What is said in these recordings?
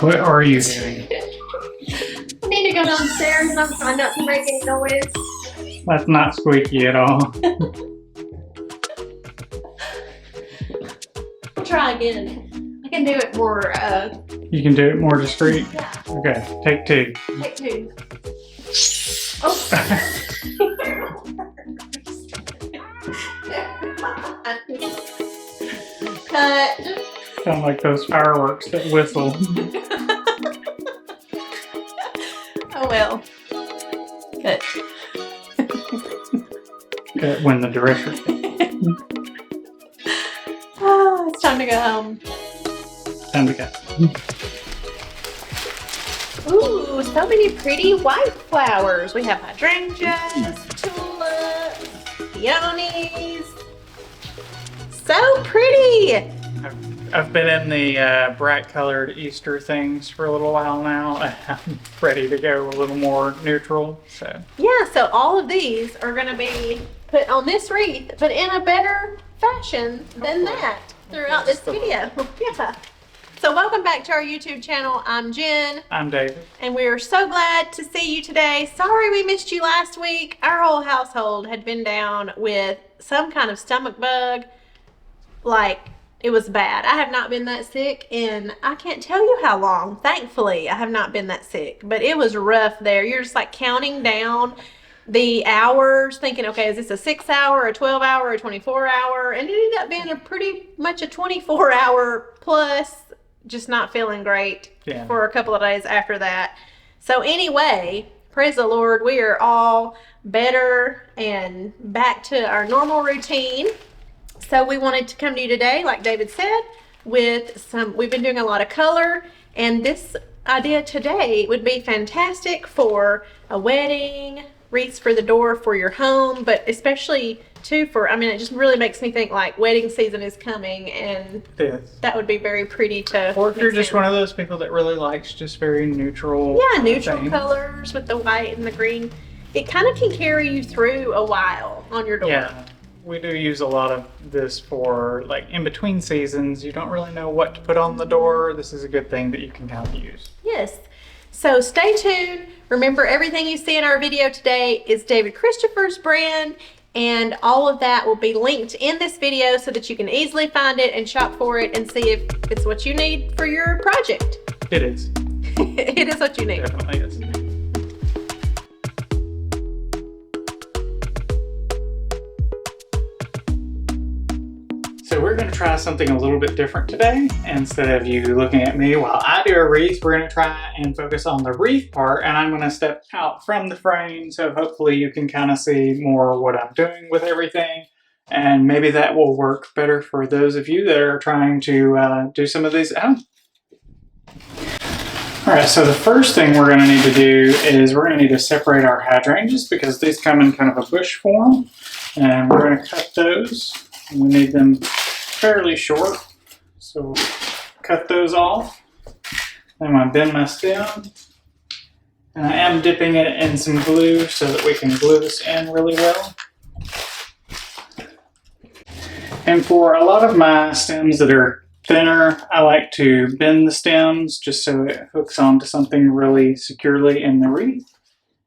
What are you doing? I need to go downstairs and I'm trying not to make any noise. That's not squeaky at all. I'll try again. I can do it more, You can do it more discreet? yeah. Okay, take two. Take two. Oh. Cut. Sound like those fireworks that whistle. Oh well. Cut. When the director. Oh, it's time to go home. Time to go. Ooh, so many pretty white flowers. We have hydrangeas, tulips, peonies. So pretty. I've been in the bright colored Easter things for a little while now. I'm ready to go a little more neutral. So Yeah, so all of these are going to be put on this wreath, but in a better fashion than that throughout this video. Yeah. So welcome back to our YouTube channel. I'm Jen. I'm David. And we are so glad to see you today. Sorry we missed you last week. Our whole household had been down with some kind of stomach bug. Like, it was bad. I have not been that sick in I can't tell you how long. Thankfully, I have not been that sick. But it was rough there. You're just like counting down the hours, thinking, okay, is this a 6-hour, a 12-hour, a 24-hour? And it ended up being a pretty much a 24-hour plus, just not feeling great for a couple of days after that. So anyway, praise the Lord, we are all better and back to our normal routine. So we wanted to come to you today, like David said, with we've been doing a lot of color, and this idea today would be fantastic for a wedding, wreaths for the door for your home, but especially too for, I mean, it just really makes me think like wedding season is coming, and that would be very pretty to. Or if you're just one of those people that really likes just very neutral. Yeah, neutral colors with the white and the green. It kind of can carry you through a while on your door. Yeah. We do use a lot of this for like in between seasons. You don't really know what to put on the door. This is a good thing that you can kind of use. Yes. So stay tuned. Remember, everything you see in our video today is David Christopher's brand, and all of that will be linked in this video so that you can easily find it and shop for it and see if it's what you need for your project. It is. It is what you need. Definitely is. So we're going to try something a little bit different today. Instead of you looking at me while I do a wreath, we're going to try and focus on the wreath part, and I'm going to step out from the frame so hopefully you can kind of see more what I'm doing with everything, and maybe that will work better for those of you that are trying to do some of these at home. Alright, so the first thing we're going to need to do is we're going to need to separate our hydrangeas because these come in kind of a bush form, and we're going to cut those. We need them fairly short, so we'll cut those off. Then I bend my stem, and I am dipping it in some glue so that we can glue this in really well. And for a lot of my stems that are thinner, I like to bend the stems just so it hooks onto something really securely in the wreath.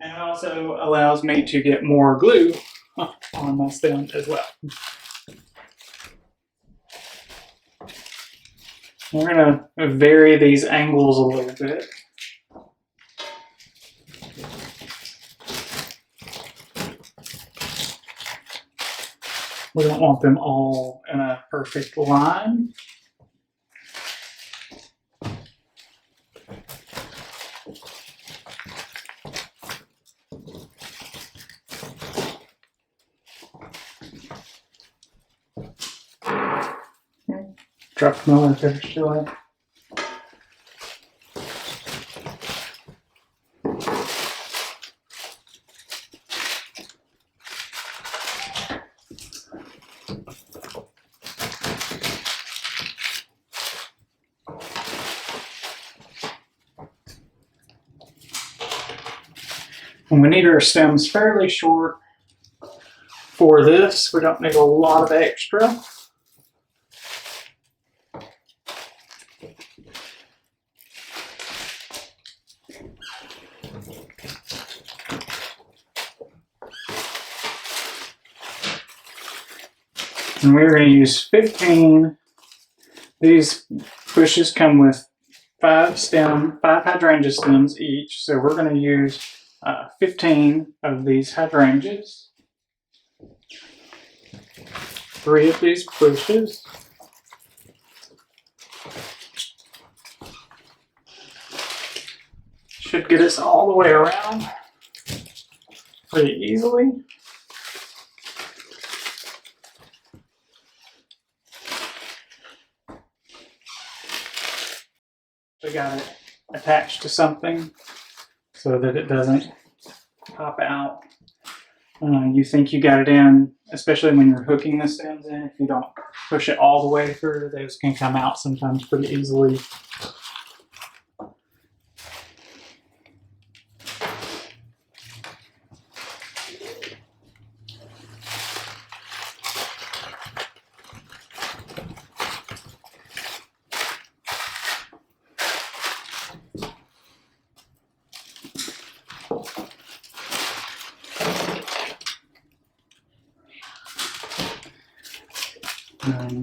And it also allows me to get more glue on my stem as well. We're going to vary these angles a little bit. We don't want them all in a perfect line. Drop them over there, still. And we need our stems fairly short for this. We don't need a lot of extra. And we're going to use 15. These bushes come with 5 hydrangea stems each. So we're going to use 15 of these hydrangeas. 3 of these bushes. Should get us all the way around pretty easily. We got it attached to something so that it doesn't pop out. You think you got it in, especially when you're hooking the stems in. If you don't push it all the way through, those can come out sometimes pretty easily.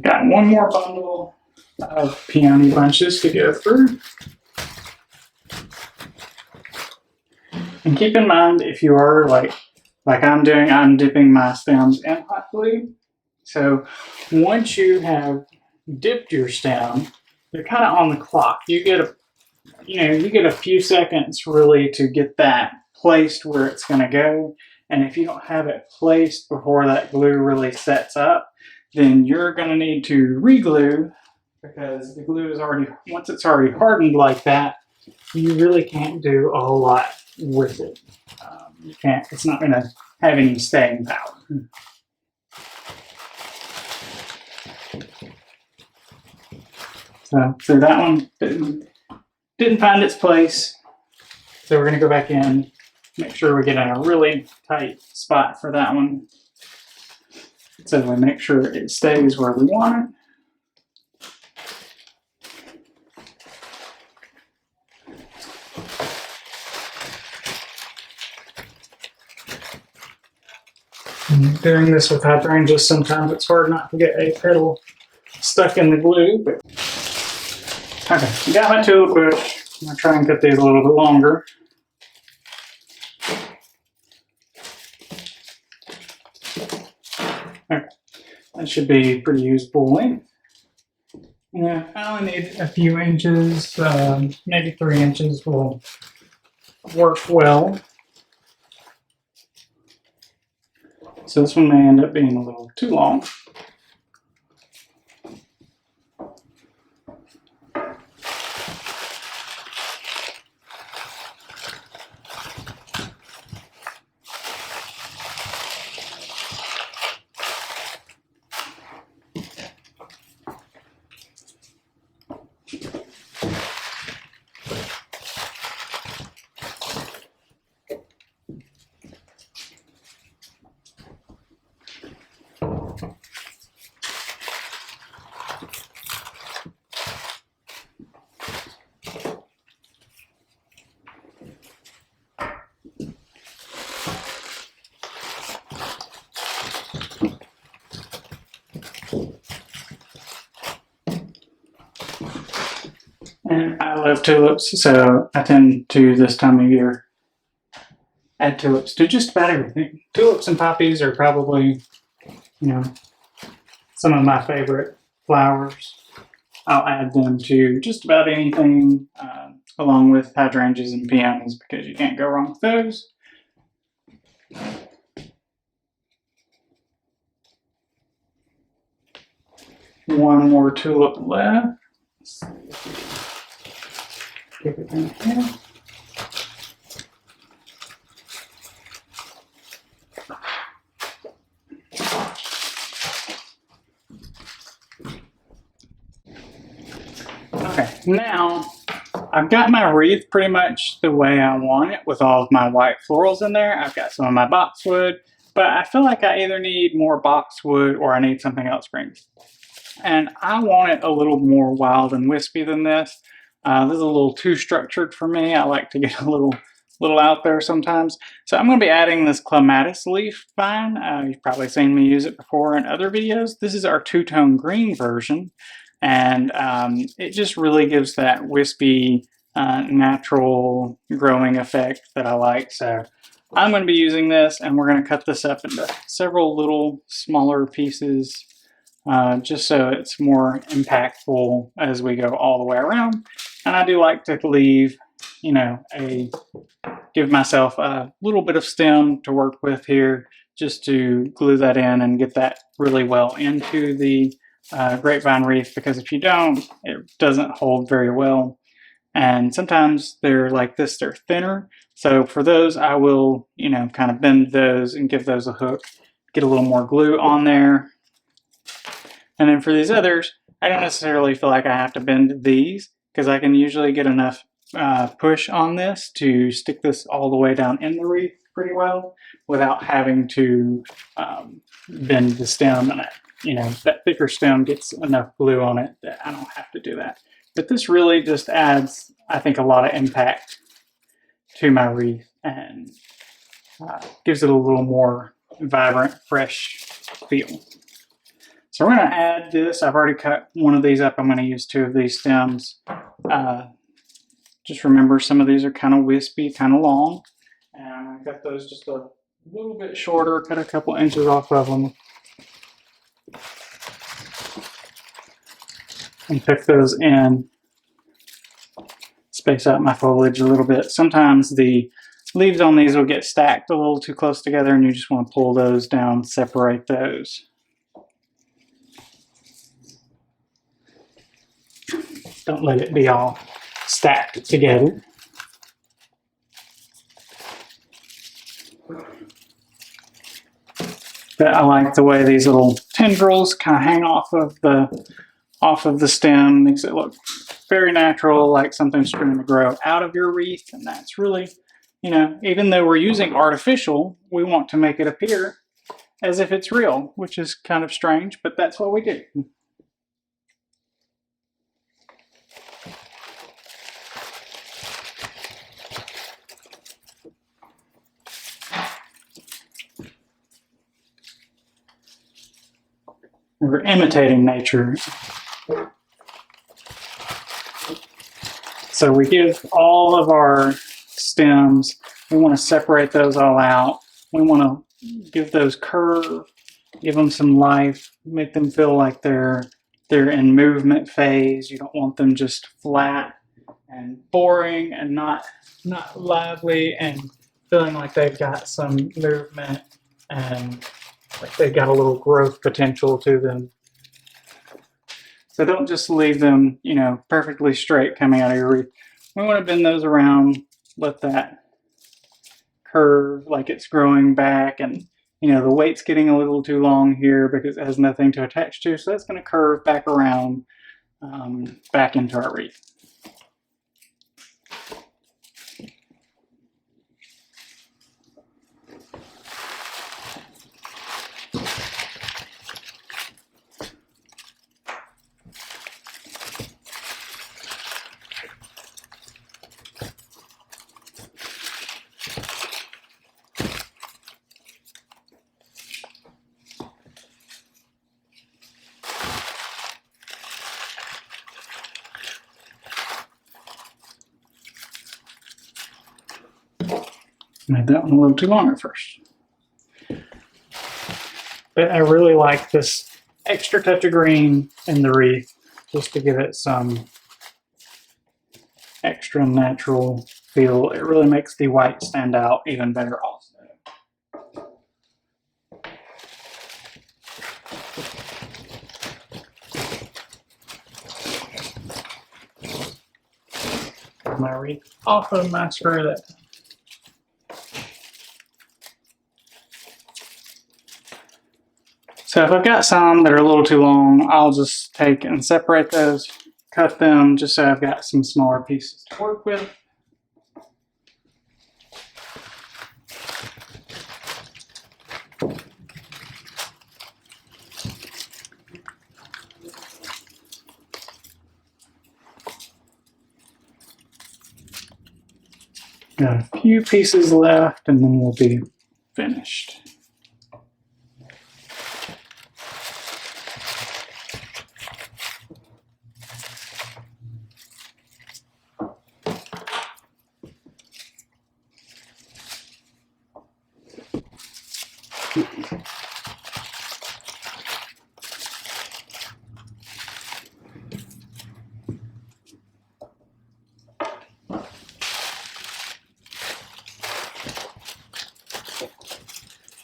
Got one more bundle of peony bunches to go through. And keep in mind, if you are like I'm doing, I'm dipping my stems in hot glue. So once you have dipped your stem, you're kind of on the clock. You get a few seconds really to get that placed where it's going to go. And if you don't have it placed before that glue really sets up, then you're going to need to re-glue, because the glue is once it's already hardened like that, you really can't do a whole lot with it. You can't, it's not going to have any staying power. So that one didn't find its place. So we're going to go back in, make sure we get in a really tight spot for that one. So we make sure it stays where we want it. Doing this with hydrangeas, sometimes it's hard not to get a petal stuck in the glue. But okay, got my tulip bush. I'm going to try and cut these a little bit longer. Okay, that should be pretty usable length. Yeah, I only need a few inches, maybe 3 inches will work well. So this one may end up being a little too long. And I love tulips, so I tend to, this time of year, add tulips to just about everything. Tulips and poppies are probably, some of my favorite flowers. I'll add them to just about anything, along with hydrangeas and peonies, because you can't go wrong with those. One more tulip left. Keep it in here. Okay, now I've got my wreath pretty much the way I want it, with all of my white florals in there. I've got some of my boxwood, but I feel like I either need more boxwood or I need something else green. And I want it a little more wild and wispy than this. This is a little too structured for me. I like to get a little little out there sometimes. So I'm going to be adding this clematis leaf vine. You've probably seen me use it before in other videos. This is our two-tone green version, and it just really gives that wispy, natural growing effect that I like. So I'm going to be using this, and we're going to cut this up into several little smaller pieces, just so it's more impactful as we go all the way around. And I do like to leave, give myself a little bit of stem to work with here, just to glue that in and get that really well into the grapevine wreath, because if you don't, it doesn't hold very well. And sometimes they're like this, they're thinner. So for those, I will, kind of bend those and give those a hook, get a little more glue on there. And then for these others, I don't necessarily feel like I have to bend these, because I can usually get enough push on this to stick this all the way down in the wreath pretty well without having to bend the stem. And that thicker stem gets enough glue on it that I don't have to do that. But this really just adds, I think, a lot of impact to my wreath and gives it a little more vibrant, fresh feel. So we're going to add this. I've already cut one of these up. I'm going to use 2 of these stems. Just remember, some of these are kind of wispy, kind of long. And I'm going to cut those just a little bit shorter, cut a couple inches off of them. And pick those in. Space out my foliage a little bit. Sometimes the leaves on these will get stacked a little too close together, and you just want to pull those down, separate those. Don't let it be all stacked together. But I like the way these little tendrils kind of hang off of the stem. Makes it look very natural, like something's trying to grow out of your wreath. And that's really, even though we're using artificial, we want to make it appear as if it's real, which is kind of strange, but that's what we do. We're imitating nature. So we give all of our stems, we want to separate those all out. We want to give those curve, give them some life, make them feel like they're in movement phase. You don't want them just flat and boring and not lively and feeling like they've got some movement and like they've got a little growth potential to them. So don't just leave them, perfectly straight coming out of your wreath. We want to bend those around, let that curve like it's growing back, and the weight's getting a little too long here because it has nothing to attach to, so that's going to curve back around, back into our wreath. Made that one a little too long at first. But I really like this extra touch of green in the wreath, just to give it some extra natural feel. It really makes the white stand out even better also. My wreath off of my screw that time. So if I've got some that are a little too long, I'll just take and separate those, cut them, just so I've got some smaller pieces to work with. Got a few pieces left and then we'll be finished.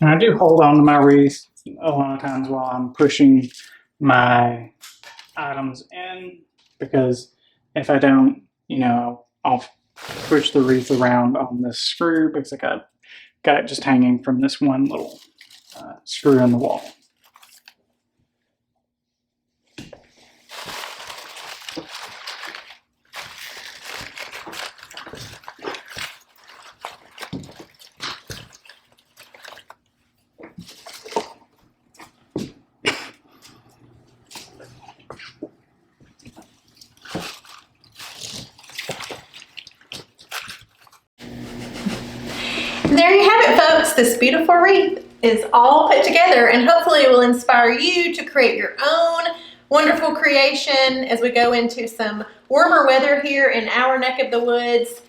And I do hold on to my wreath a lot of times while I'm pushing my items in, because if I don't, I'll push the wreath around on this screw because I got it just hanging from this one little screw in the wall. There you have it, folks. This beautiful wreath is all put together, and hopefully it will inspire you to create your own wonderful creation as we go into some warmer weather here in our neck of the woods.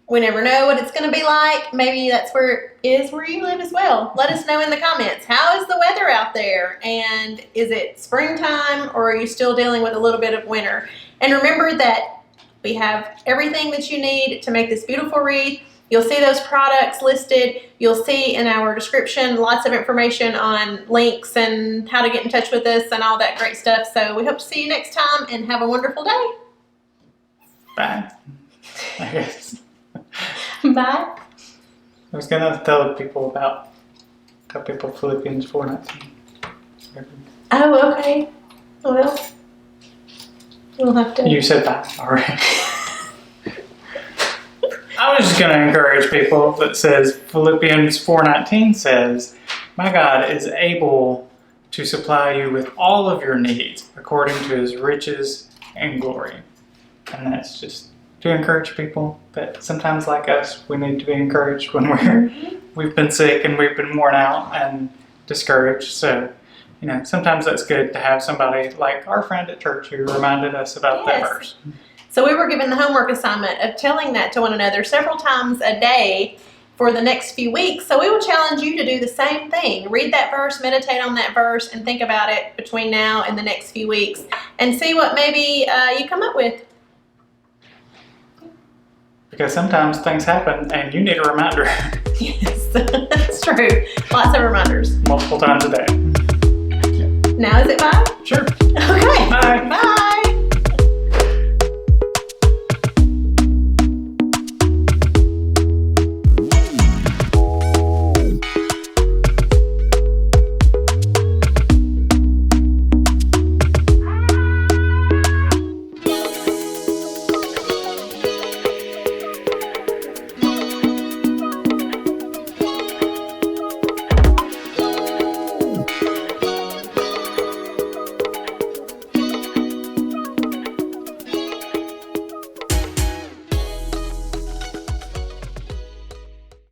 We never know what it's going to be like. Maybe that's where it is where you live as well. Let us know in the comments. How is the weather out there? And is it springtime, or are you still dealing with a little bit of winter? And remember that we have everything that you need to make this beautiful wreath. You'll see those products listed. You'll see in our description lots of information on links and how to get in touch with us and all that great stuff. So we hope to see you next time and have a wonderful day. Bye. I guess. Bye. I was gonna tell people Philippians 4:19. Oh, okay. Well, we'll have to. You said that, all right. I was just going to encourage people that says Philippians 4:19 says, "My God is able to supply you with all of your needs according to his riches and glory." And that's just to encourage people that sometimes, like us, we need to be encouraged when we've been sick and we've been worn out and discouraged. So, sometimes that's good to have somebody like our friend at church who reminded us about that verse. So we were given the homework assignment of telling that to one another several times a day for the next few weeks. So we will challenge you to do the same thing. Read that verse, meditate on that verse, and think about it between now and the next few weeks and see what maybe you come up with. Because sometimes things happen and you need a reminder. Yes, that's true. Lots of reminders. Multiple times a day. Now is it bye? Sure. Okay. Bye.